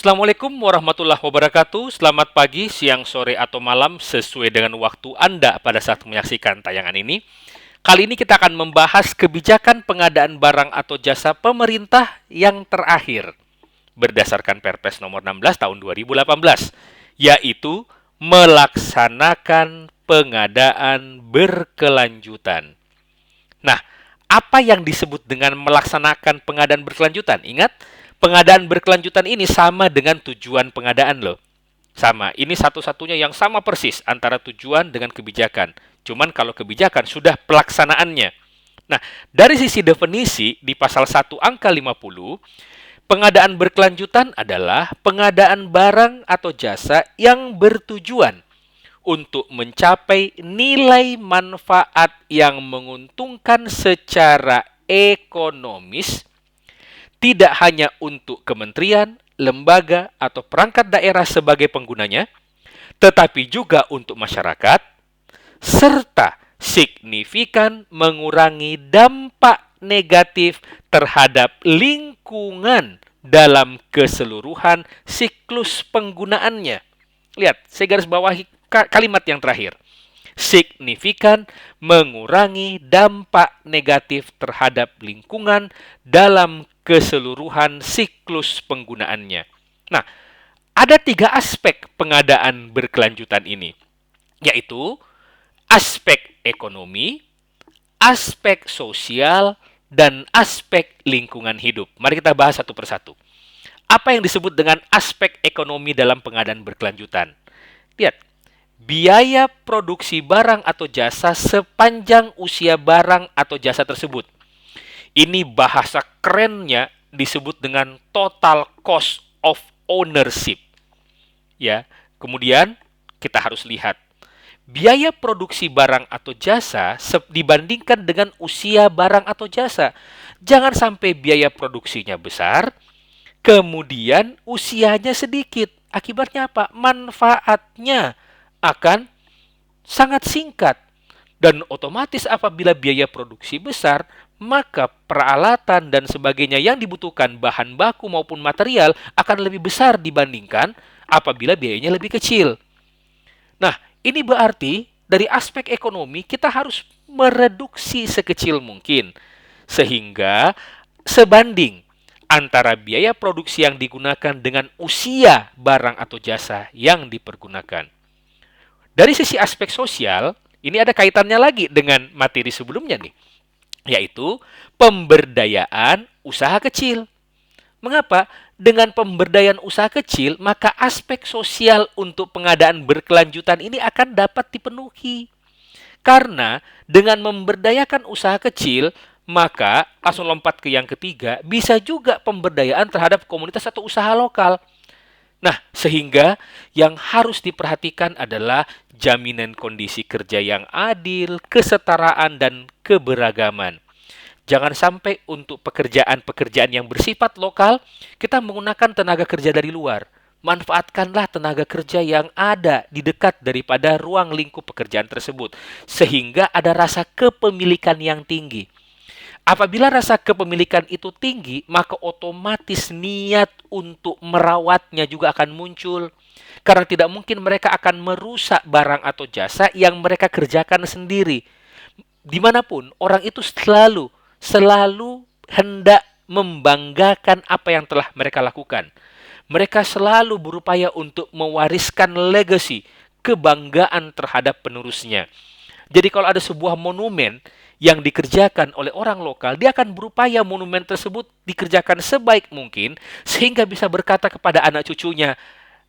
Assalamualaikum warahmatullahi wabarakatuh. Selamat pagi, siang, sore, atau malam sesuai dengan waktu Anda pada saat menyaksikan tayangan ini. Kali ini kita akan membahas kebijakan pengadaan barang atau jasa pemerintah yang terakhir berdasarkan Perpres nomor 16 tahun 2018, yaitu melaksanakan pengadaan berkelanjutan. Nah, apa yang disebut dengan melaksanakan pengadaan berkelanjutan? Ingat, pengadaan berkelanjutan ini sama dengan tujuan pengadaan loh. Sama, ini satu-satunya yang sama persis antara tujuan dengan kebijakan. Cuman kalau kebijakan sudah pelaksanaannya. Nah, dari sisi definisi di pasal 1 angka 50, pengadaan berkelanjutan adalah pengadaan barang atau jasa yang bertujuan untuk mencapai nilai manfaat yang menguntungkan secara ekonomis, tidak hanya untuk kementerian, lembaga, atau perangkat daerah sebagai penggunanya, tetapi juga untuk masyarakat, serta signifikan mengurangi dampak negatif terhadap lingkungan dalam keseluruhan siklus penggunaannya. Lihat, saya garis bawahi kalimat yang terakhir. Signifikan mengurangi dampak negatif terhadap lingkungan dalam keseluruhan siklus penggunaannya. Nah, ada 3 aspek pengadaan berkelanjutan ini, yaitu aspek ekonomi, aspek sosial, dan aspek lingkungan hidup. Mari kita bahas satu persatu. Apa yang disebut dengan aspek ekonomi dalam pengadaan berkelanjutan? Lihat, biaya produksi barang atau jasa sepanjang usia barang atau jasa tersebut. Ini bahasa kerennya disebut dengan total cost of ownership. Ya, kemudian kita harus lihat biaya produksi barang atau jasa dibandingkan dengan usia barang atau jasa. Jangan sampai biaya produksinya besar, kemudian usianya sedikit. Akibatnya apa? Manfaatnya akan sangat singkat. Dan otomatis apabila biaya produksi besar, maka peralatan dan sebagainya yang dibutuhkan bahan baku maupun material akan lebih besar dibandingkan apabila biayanya lebih kecil. Nah, ini berarti dari aspek ekonomi kita harus mereduksi sekecil mungkin sehingga sebanding antara biaya produksi yang digunakan dengan usia barang atau jasa yang dipergunakan. Dari sisi aspek sosial, ini ada kaitannya lagi dengan materi sebelumnya nih, yaitu pemberdayaan usaha kecil. Mengapa? Dengan pemberdayaan usaha kecil, maka aspek sosial untuk pengadaan berkelanjutan ini akan dapat dipenuhi. Karena dengan memberdayakan usaha kecil, maka langsung lompat ke yang ketiga, bisa juga pemberdayaan terhadap komunitas atau usaha lokal. Nah, sehingga yang harus diperhatikan adalah jaminan kondisi kerja yang adil, kesetaraan, dan keberagaman. Jangan sampai untuk pekerjaan-pekerjaan yang bersifat lokal, kita menggunakan tenaga kerja dari luar. Manfaatkanlah tenaga kerja yang ada di dekat daripada ruang lingkup pekerjaan tersebut, sehingga ada rasa kepemilikan yang tinggi. Apabila rasa kepemilikan itu tinggi, maka otomatis niat untuk merawatnya juga akan muncul. Karena tidak mungkin mereka akan merusak barang atau jasa yang mereka kerjakan sendiri. Dimanapun, orang itu selalu hendak membanggakan apa yang telah mereka lakukan. Mereka selalu berupaya untuk mewariskan legacy, kebanggaan terhadap penerusnya. Jadi kalau ada sebuah monumen yang dikerjakan oleh orang lokal, dia akan berupaya monumen tersebut dikerjakan sebaik mungkin sehingga bisa berkata kepada anak cucunya,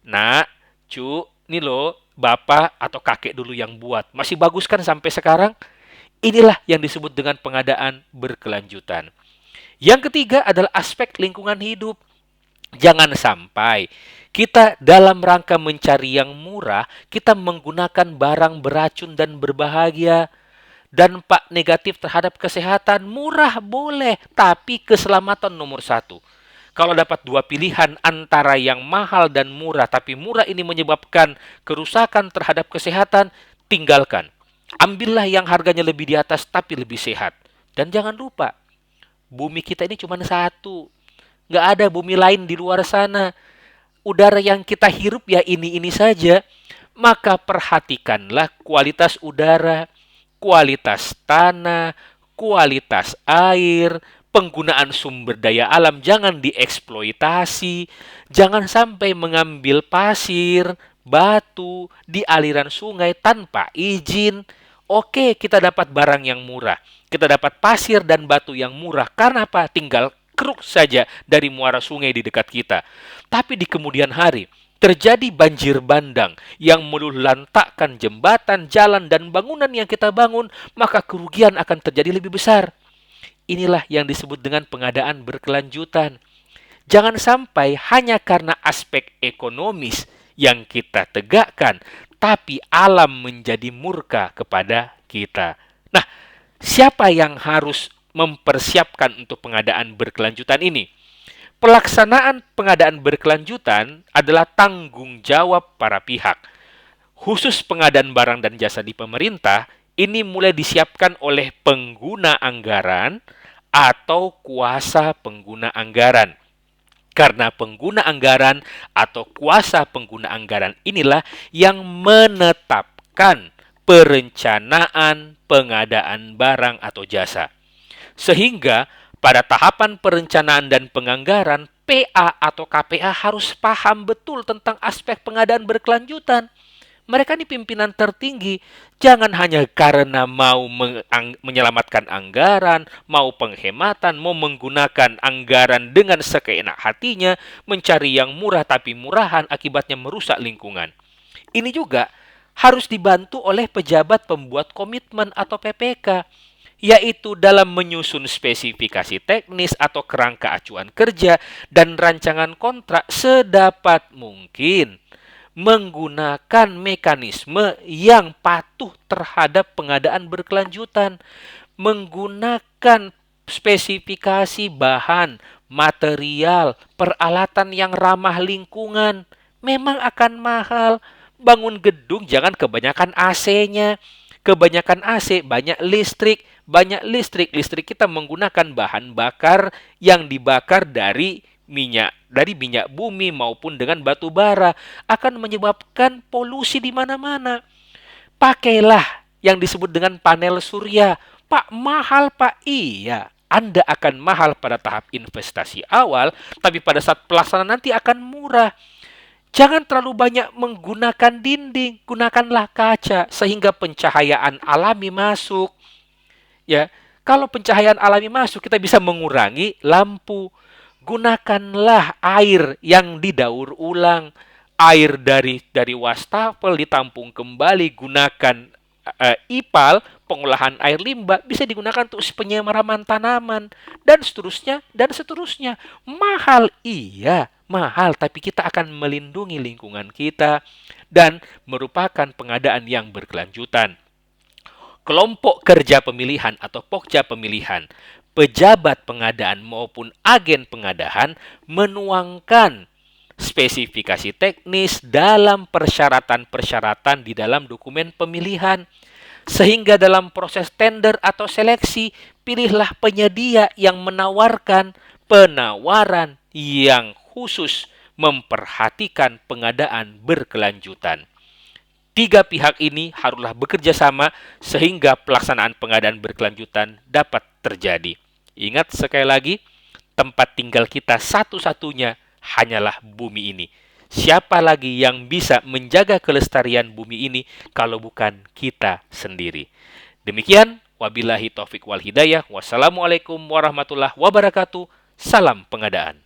"Nak, cu, ini loh bapak atau kakek dulu yang buat. Masih bagus kan sampai sekarang?" Inilah yang disebut dengan pengadaan berkelanjutan. Yang ketiga adalah aspek lingkungan hidup. Jangan sampai kita dalam rangka mencari yang murah, kita menggunakan barang beracun dan berbahaya. Dampak negatif terhadap kesehatan, murah boleh, tapi keselamatan nomor 1. Kalau dapat 2 pilihan antara yang mahal dan murah, tapi murah ini menyebabkan kerusakan terhadap kesehatan, tinggalkan. Ambillah yang harganya lebih di atas tapi lebih sehat. Dan jangan lupa, bumi kita ini cuma satu. Nggak ada bumi lain di luar sana. udara yang kita hirup ya ini saja. Maka perhatikanlah kualitas udara, kualitas tanah, kualitas air, penggunaan sumber daya alam jangan dieksploitasi, jangan sampai mengambil pasir, batu di aliran sungai tanpa izin. Oke, kita dapat barang yang murah. Kita dapat pasir dan batu yang murah. Karena apa? Tinggal keruk saja dari muara sungai di dekat kita. Tapi di kemudian hari, terjadi banjir bandang yang meluluhlantakkan jembatan, jalan, dan bangunan yang kita bangun, maka kerugian akan terjadi lebih besar. Inilah yang disebut dengan pengadaan berkelanjutan. Jangan sampai hanya karena aspek ekonomis yang kita tegakkan, tapi alam menjadi murka kepada kita. Nah, siapa yang harus mempersiapkan untuk pengadaan berkelanjutan ini? Pelaksanaan pengadaan berkelanjutan adalah tanggung jawab para pihak. Khusus pengadaan barang dan jasa di pemerintah, ini mulai disiapkan oleh pengguna anggaran atau kuasa pengguna anggaran. Karena pengguna anggaran atau kuasa pengguna anggaran inilah yang menetapkan perencanaan pengadaan barang atau jasa. Sehingga pada tahapan perencanaan dan penganggaran, PA atau KPA harus paham betul tentang aspek pengadaan berkelanjutan. Mereka ini pimpinan tertinggi. Jangan hanya karena mau menyelamatkan anggaran, mau penghematan, mau menggunakan anggaran dengan sekeenak hatinya, mencari yang murah tapi murahan, akibatnya merusak lingkungan. Ini juga harus dibantu oleh pejabat pembuat komitmen atau PPK, yaitu dalam menyusun spesifikasi teknis atau kerangka acuan kerja dan rancangan kontrak sedapat mungkin menggunakan mekanisme yang patuh terhadap pengadaan berkelanjutan, menggunakan spesifikasi bahan, material, peralatan yang ramah lingkungan. Memang akan mahal. Bangun gedung jangan kebanyakan AC-nya. Kebanyakan AC, banyak listrik. Banyak listrik. Listrik kita menggunakan bahan bakar yang dibakar dari minyak bumi maupun dengan batu bara, akan menyebabkan polusi di mana-mana. Pakailah yang disebut dengan panel surya. Pak, mahal Pak. Iya, Anda akan mahal pada tahap investasi awal, tapi pada saat pelaksanaan nanti akan murah. Jangan terlalu banyak menggunakan dinding, gunakanlah kaca sehingga pencahayaan alami masuk. Ya, kalau pencahayaan alami masuk, kita bisa mengurangi lampu. Gunakanlah air yang didaur ulang, air dari wastafel ditampung kembali, gunakan IPAL, pengolahan air limbah, bisa digunakan untuk penyemaraman tanaman, dan seterusnya, dan seterusnya. Mahal, iya, mahal, tapi kita akan melindungi lingkungan kita, dan merupakan pengadaan yang berkelanjutan. Kelompok kerja pemilihan atau pokja pemilihan, pejabat pengadaan maupun agen pengadaan menuangkan spesifikasi teknis dalam persyaratan-persyaratan di dalam dokumen pemilihan. Sehingga dalam proses tender atau seleksi, pilihlah penyedia yang menawarkan penawaran yang khusus memperhatikan pengadaan berkelanjutan. Tiga pihak ini haruslah bekerja sama sehingga pelaksanaan pengadaan berkelanjutan dapat terjadi. Ingat sekali lagi, tempat tinggal kita satu-satunya hanyalah bumi ini. Siapa lagi yang bisa menjaga kelestarian bumi ini kalau bukan kita sendiri? Demikian, wabillahi taufik wal hidayah. Wassalamualaikum warahmatullahi wabarakatuh. Salam pengadaan.